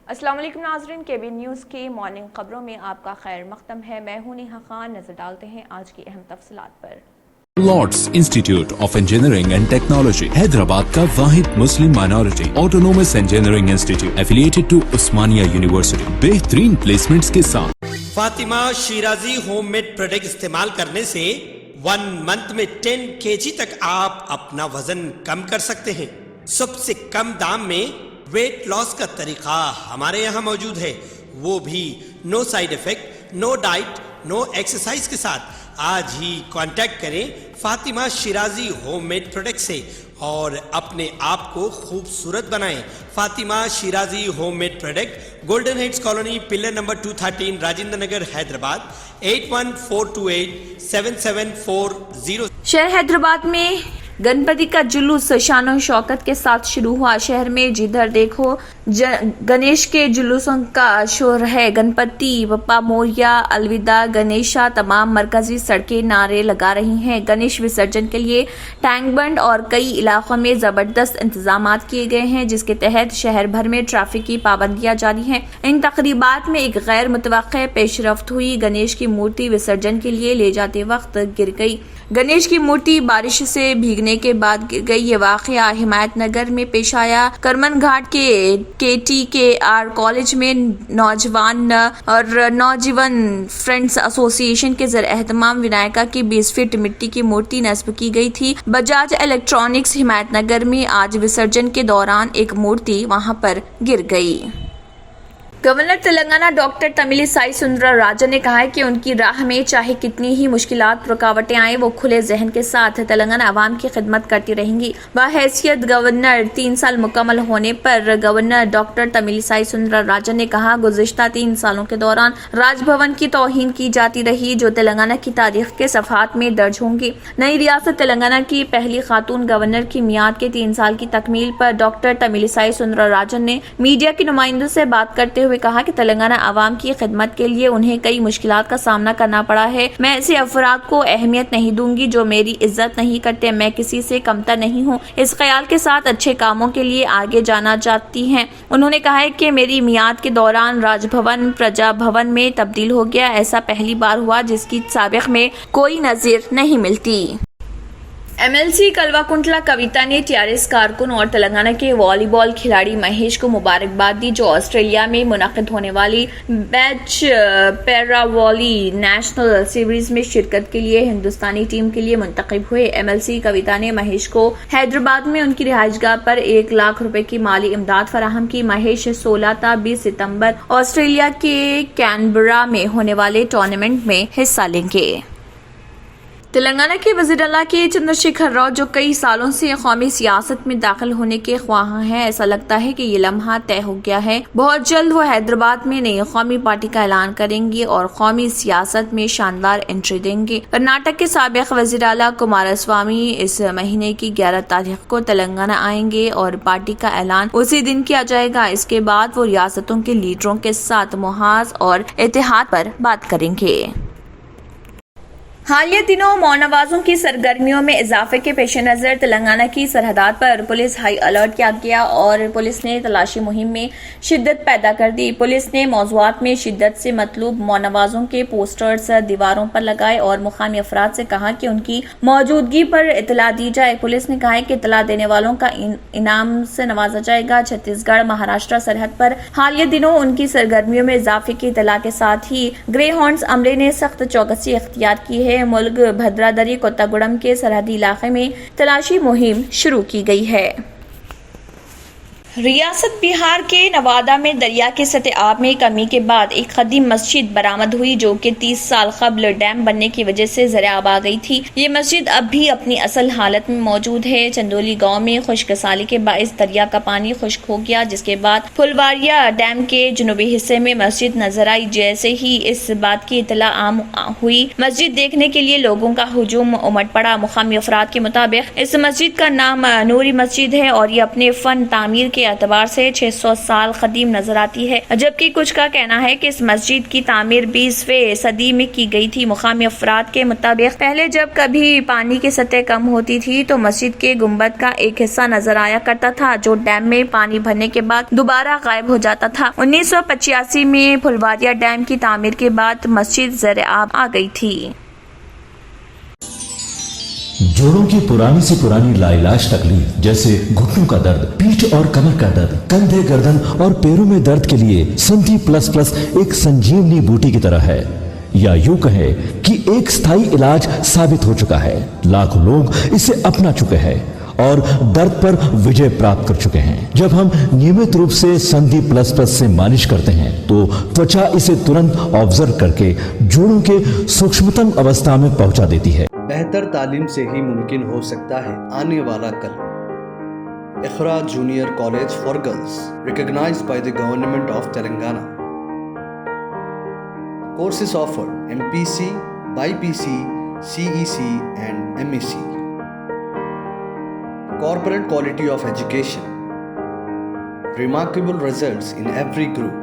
السلام علیکم ناظرین، KB نیوز کی مارننگ خبروں میں آپ کا خیر مقدم ہے۔ میں ہوں نیہا خان۔ نظر ڈالتے ہیں آج کی اہم تفصیلات پر۔ Lords institute of engineering and technology Hyderabad کا واحد مسلم minority autonomous engineering institute affiliated to Osmania university, بہترین پلیسمنٹس کے ساتھ۔ Fatima Shirazi home made product استعمال کرنے سے 1 منتھ میں 10 kg تک آپ اپنا وزن کم کر سکتے ہیں۔ سب سے کم دام میں ویٹ لاس کا طریقہ ہمارے یہاں موجود ہے، وہ بھی no side effect, no diet, no exercise کے ساتھ۔ آج ہی کانٹیکٹ کریں Fatima Shirazi home made product سے اور اپنے آپ کو خوبصورت بنائیں۔ Fatima Shirazi home made product, golden heights colony, pillar number 213، Rajendra Nagar, Hyderabad, 8142877440۔ شہر حیدرآباد میں گنپتی کا جلوس شان و شوکت کے ساتھ شروع ہوا۔ شہر میں جدھر دیکھو گنیش کے جلوسوں کا شور ہے۔ گنپتی بپا موریا، الوداع گنیشا، تمام مرکزی سڑکیں نعرے لگا رہی ہیں۔ گنیش وسرجن کے لیے ٹینک بنڈ اور کئی علاقوں میں زبردست انتظامات کیے گئے ہیں، جس کے تحت شہر بھر میں ٹریفک کی پابندیاں جاری ہیں۔ ان تقریبات میں ایک غیر متوقع پیش رفت ہوئی۔ گنیش کی مورتی وسرجن کے لیے لے جاتے وقت گر گئی۔ گنیش کی مورتی بارش سے بھیگنے کے بعد گر گئی۔ یہ واقعہ حمایت نگر میں پیش آیا۔ کرمن گھاٹ کے KTKR کالج میں نوجوان فرینڈز ایسوسی ایشن کے زیر اہتمام ونائکا کی 20 فٹ مٹی کی مورتی نصب کی گئی تھی۔ بجاج الیکٹرانکس حمایت نگر میں آج وسرجن کے دوران ایک مورتی وہاں پر گر گئی۔ گورنر تلنگانہ ڈاکٹر تمیلی سائی سندرا راجن نے کہا ہے کہ ان کی راہ میں چاہے کتنی ہی مشکلات رکاوٹیں آئیں، وہ کھلے ذہن کے ساتھ تلنگانہ عوام کی خدمت کرتی رہیں گی۔ بحیثیت گورنر 3 سال مکمل ہونے پر گورنر ڈاکٹر تمیلی سائی سندرا راجن نے کہا، گزشتہ 3 سالوں کے دوران راج بھون کی توہین کی جاتی رہی، جو تلنگانہ کی تاریخ کے صفحات میں درج ہوں گی۔ نئی ریاست تلنگانہ کی پہلی خاتون گورنر کی میعاد کے 3 سال کی تکمیل پر ڈاکٹر تمیلی سائی سندرا راجن نے میڈیا کے نمائندوں سے بات کرتے ہوئے کہا کہ تلنگانہ عوام کی خدمت کے لیے انہیں کئی مشکلات کا سامنا کرنا پڑا ہے۔ میں ایسے افراد کو اہمیت نہیں دوں گی جو میری عزت نہیں کرتے۔ میں کسی سے کمتر نہیں ہوں، اس خیال کے ساتھ اچھے کاموں کے لیے آگے جانا چاہتی ہیں۔ انہوں نے کہا ہے کہ میری میعاد کے دوران راج بھون پرجا بھون میں تبدیل ہو گیا۔ ایسا پہلی بار ہوا جس کی سابق میں کوئی نظیر نہیں ملتی۔ MLC کلوا کنٹلا کویتا نے TRS کارکن اور تلنگانہ کے والی بال کھلاڑی مہیش کو مبارکباد دی، جو آسٹریلیا میں منعقد ہونے والی بیچ پیرا والی نیشنل سیریز میں شرکت کے لیے ہندوستانی ٹیم کے لیے منتخب ہوئے۔ MLC کویتا نے مہیش کو حیدرآباد میں ان کی رہائش گاہ پر 1 لاکھ روپے کی مالی امداد فراہم کی۔ مہیش 16 تا 20 ستمبر آسٹریلیا کے کینبرا میں ہونے والے ٹورنامنٹ میں حصہ لیں گے۔ تلنگانہ کے وزیر اعلیٰ کے چندر شیکھر راؤ، جو کئی سالوں سے قومی سیاست میں داخل ہونے کے خواہاں ہیں، ایسا لگتا ہے کہ یہ لمحہ طے ہو گیا ہے۔ بہت جلد وہ حیدرآباد میں نئی قومی پارٹی کا اعلان کریں گے اور قومی سیاست میں شاندار انٹری دیں گے۔ کرناٹک کے سابق وزیر اعلیٰ کماراسوامی اس مہینے کی 11 تاریخ کو تلنگانہ آئیں گے اور پارٹی کا اعلان اسی دن کیا جائے گا۔ اس کے بعد وہ ریاستوں کے لیڈروں کے ساتھ محاذ اور اتحاد پر بات کریں گے۔ حالیہ دنوں ماونوازوں کی سرگرمیوں میں اضافے کے پیش نظر تلنگانہ کی سرحدات پر پولیس ہائی الرٹ کیا گیا اور پولیس نے تلاشی مہم میں شدت پیدا کر دی۔ پولیس نے موضوعات میں شدت سے مطلوب ماونوازوں کے پوسٹرز دیواروں پر لگائے اور مقامی افراد سے کہا کہ ان کی موجودگی پر اطلاع دی جائے۔ پولیس نے کہا ہے کہ اطلاع دینے والوں کا انعام سے نوازا جائے گا۔ چھتیس گڑھ مہاراشٹر سرحد پر حالیہ دنوں ان کی سرگرمیوں میں اضافے کی اطلاع کے ساتھ ہی گرے ہارنز عملے نے سخت چوکسی اختیار کی ہے۔ ملک بھدرادری کوتاگوڑم کے سرحدی علاقے میں تلاشی مہم شروع کی گئی ہے۔ ریاست بہار کے نوادہ میں دریا کے سطح آب میں کمی کے بعد ایک قدیم مسجد برآمد ہوئی، جو کہ 30 سال قبل ڈیم بننے کی وجہ سے زیر آب آ گئی تھی۔ یہ مسجد اب بھی اپنی اصل حالت میں موجود ہے۔ چندولی گاؤں میں خشک سالی کے باعث دریا کا پانی خشک ہو گیا، جس کے بعد پھلواریا ڈیم کے جنوبی حصے میں مسجد نظر آئی۔ جیسے ہی اس بات کی اطلاع عام ہوئی، مسجد دیکھنے کے لیے لوگوں کا ہجوم امٹ پڑا۔ مقامی افراد کے مطابق اس مسجد کا نام نوری مسجد ہے اور یہ اپنے فن تعمیر کے اعتبار سے 600 سال قدیم نظر آتی ہے، جبکہ کچھ کا کہنا ہے کہ اس مسجد کی تعمیر 20ویں صدی میں کی گئی تھی۔ مقامی افراد کے مطابق پہلے جب کبھی پانی کی سطح کم ہوتی تھی تو مسجد کے گنبد کا ایک حصہ نظر آیا کرتا تھا جو ڈیم میں پانی بھرنے کے بعد دوبارہ غائب ہو جاتا تھا۔ 1985 میں پھلواریا ڈیم کی تعمیر کے بعد مسجد زیر آب آ گئی تھی۔ جوڑوں کی پرانی سے پرانی لاعلاج تکلیف جیسے گھٹنوں کا درد، پیٹھ اور کمر کا درد، کندھے، گردن اور پیروں میں درد کے لیے سندھی پلس پلس ایک سنجیونی بوٹی کی طرح ہے، یا یوں کہے کہ ایک ستھائی علاج ثابت ہو چکا ہے۔ لاکھوں لوگ اسے اپنا چکے ہیں اور درد پر وجے پراپت کر چکے ہیں۔ جب ہم نیمت روپ سے سندھی پلس پلس سے مالش کرتے ہیں تو توچا اسے ترنت آبزرو کر کے جوڑوں کے سوکشمتم اوستھا میں پہنچا دیتی ہے۔ بہتر تعلیم سے ہی ممکن ہو سکتا ہے آنے والا کل۔ Iqra junior college for girls recognized by the Government of Telangana. Courses offered: MPC, BPC, CEC and MEC. Corporate quality of education. Remarkable results in every group.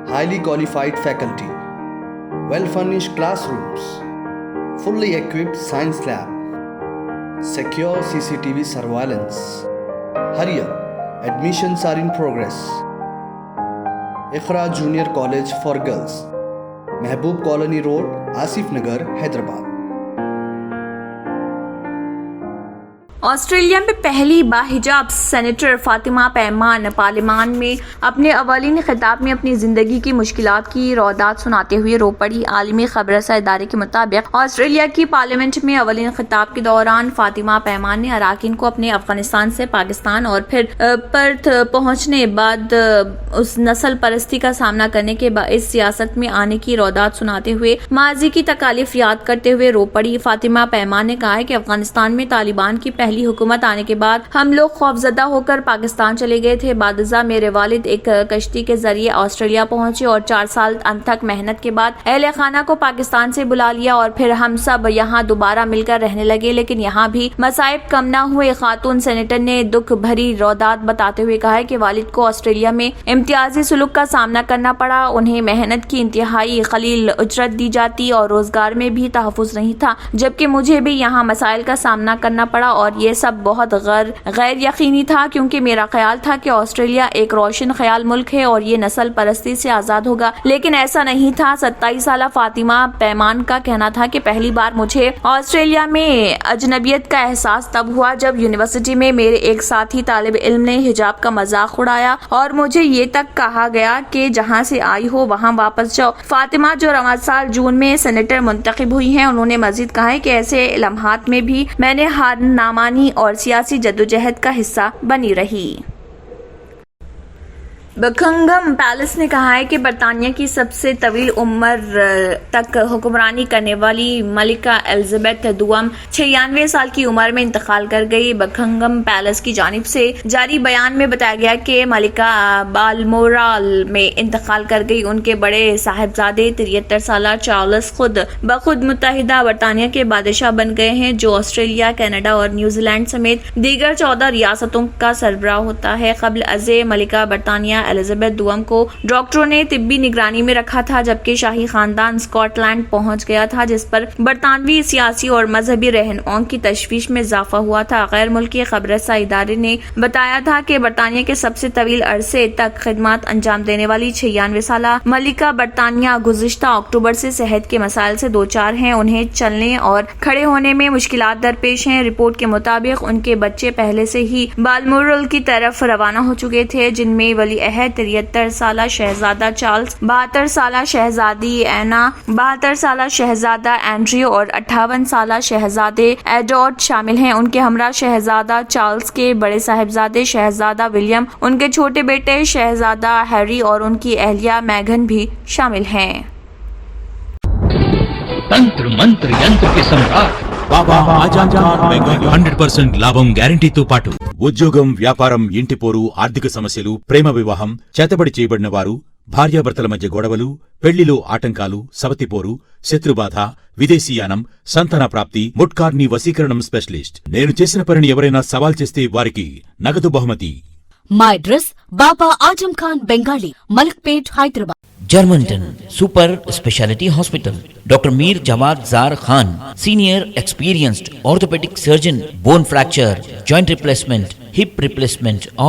Highly qualified faculty. Well-furnished classrooms. Fully equipped science lab. Secure CCTV surveillance. Hurry up, admissions are in progress. Iqra Junior College for Girls, Mehboob Colony Road, Asif Nagar, Hyderabad. Australia میں پہلی باحجاب senator Fatima پیمان پارلیمان میں اپنے اولین خطاب میں اپنی زندگی کی مشکلات کی روایات سناتے ہوئے رو پڑی۔ عالمی خبر رساں ادارے کے مطابق آسٹریلیا کی پارلیمنٹ میں اولین خطاب کے دوران فاطمہ پیمان نے اراکین کو اپنے افغانستان سے پاکستان اور پھر پرتھ پہنچنے بعد اس نسل پرستی کا سامنا کرنے کے باعث سیاست میں آنے کی روایات سناتے ہوئے ماضی کی تکالیف یاد کرتے ہوئے رو پڑی۔ فاطمہ پیمان نے کہا ہے کہ افغانستان میں طالبان کی پہلی حکومت آنے کے بعد ہم لوگ خوفزدہ ہو کر پاکستان چلے گئے تھے۔ بعد ازاں میرے والد ایک کشتی کے ذریعے آسٹریلیا پہنچے اور 4 سال انتھک محنت کے بعد اہل خانہ کو پاکستان سے بلا لیا اور پھر ہم سب یہاں دوبارہ مل کر رہنے لگے، لیکن یہاں بھی مصائب کم نہ ہوئے۔ خاتون سینیٹر نے دکھ بھری روایات بتاتے ہوئے کہا ہے کہ والد کو آسٹریلیا میں امتیازی سلوک کا سامنا کرنا پڑا، انہیں محنت کی انتہائی قلیل اجرت دی جاتی اور روزگار میں بھی تحفظ نہیں تھا، جبکہ مجھے بھی یہاں مسائل کا سامنا کرنا پڑا اور یہ سب بہت غیر یقینی تھا، کیونکہ میرا خیال تھا کہ آسٹریلیا ایک روشن خیال ملک ہے اور یہ نسل پرستی سے آزاد ہوگا، لیکن ایسا نہیں تھا۔ 27 سالہ فاطمہ پیمان کا کہنا تھا کہ پہلی بار مجھے آسٹریلیا میں اجنبیت کا احساس تب ہوا جب یونیورسٹی میں میرے ایک ساتھی طالب علم نے حجاب کا مذاق اڑایا اور مجھے یہ تک کہا گیا کہ جہاں سے آئی ہو وہاں واپس جاؤ۔ فاطمہ جو رواں سال جون میں سینیٹر منتخب ہوئی ہیں، انہوں نے مزید کہا ہے کہ ایسے لمحات میں بھی میں نے ہار نہ مانی اور سیاسی جدوجہد کا حصہ بنی رہی۔ بکنگھم پیلس نے کہا ہے کہ برطانیہ کی سب سے طویل عمر تک حکمرانی کرنے والی ملکہ الزبیتھ دوم 96 سال کی عمر میں انتقال کر گئی۔ بکنگھم پیلس کی جانب سے جاری بیان میں بتایا گیا کہ ملکہ بالمورال میں انتقال کر گئی۔ ان کے بڑے صاحبزادے 73 سالہ چارلس خود بخود متحدہ برطانیہ کے بادشاہ بن گئے ہیں، جو آسٹریلیا، کینیڈا اور نیوزی لینڈ سمیت دیگر 14 ریاستوں کا سربراہ ہوتا ہے۔ قبل ازیں ملکہ برطانیہ الزبیتھ دوم کو ڈاکٹروں نے طبی نگرانی میں رکھا تھا، جبکہ شاہی خاندان اسکاٹ لینڈ پہنچ گیا تھا، جس پر برطانوی سیاسی اور مذہبی رہنماؤں کی تشویش میں اضافہ ہوا تھا۔ غیر ملکی خبر رساں ادارے نے بتایا تھا کہ برطانیہ کے سب سے طویل عرصے تک خدمات انجام دینے والی 96 سالہ ملکہ برطانیہ گزشتہ اکتوبر سے صحت کے مسائل سے دوچار ہیں۔ انہیں چلنے اور کھڑے ہونے میں مشکلات درپیش ہیں۔ رپورٹ کے مطابق ان کے بچے پہلے سے ہی بالمورل کی طرف روانہ ہو چکے تھے، جن میں ولی عہد 73 سالہ شہزادہ چارلس، 72 سالہ شہزادی اینا، 72 سالہ شہزادہ اینڈریو اور 58 سالہ شہزادے ایڈورڈ شامل ہیں۔ ان کے ہمراہ شہزادہ چارلس کے بڑے صاحبزادے شہزادہ ولیم، ان کے چھوٹے بیٹے شہزادہ ہیری اور ان کی اہلیہ میگن بھی شامل ہیں۔ తంత్ర మంత్ర యంత్ర కి సమ్రాట్ బాబా ఆజాద్ ఖాన్ మెగా 100% లాభం గ్యారంటీతో పాటు ఉద్యోగం, వ్యాపారం, ఇంటి పోరు, ఆర్థిక సమస్యలు, ప్రేమ వివాహం, చేతబడి చేయబడిన వారు, భార్యాభర్తల మధ్య గొడవలు, పెళ్లిలో ఆటంకాలు, సవతిపోరు, శత్రుబాధ, విదేశీయానం, సంతాన ప్రాప్తి, ముట్కార్ని వశీకరణం స్పెషలిస్ట్. నేను చేసిన పనిని ఎవరైనా సవాల్ చేస్తే వారికి నగదు బహుమతి. My address, Baba Ajam Khan Bengali, Malakpet, Hyderabad. Germantown Super Speciality Hospital. Dr. Mir Jawad Zar Khan, Senior Experienced Orthopedic Surgeon, Bone Fracture, Joint Replacement, Hip Replacement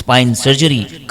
Spine Surgery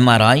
MRI,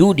2D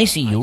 ICU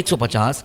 150,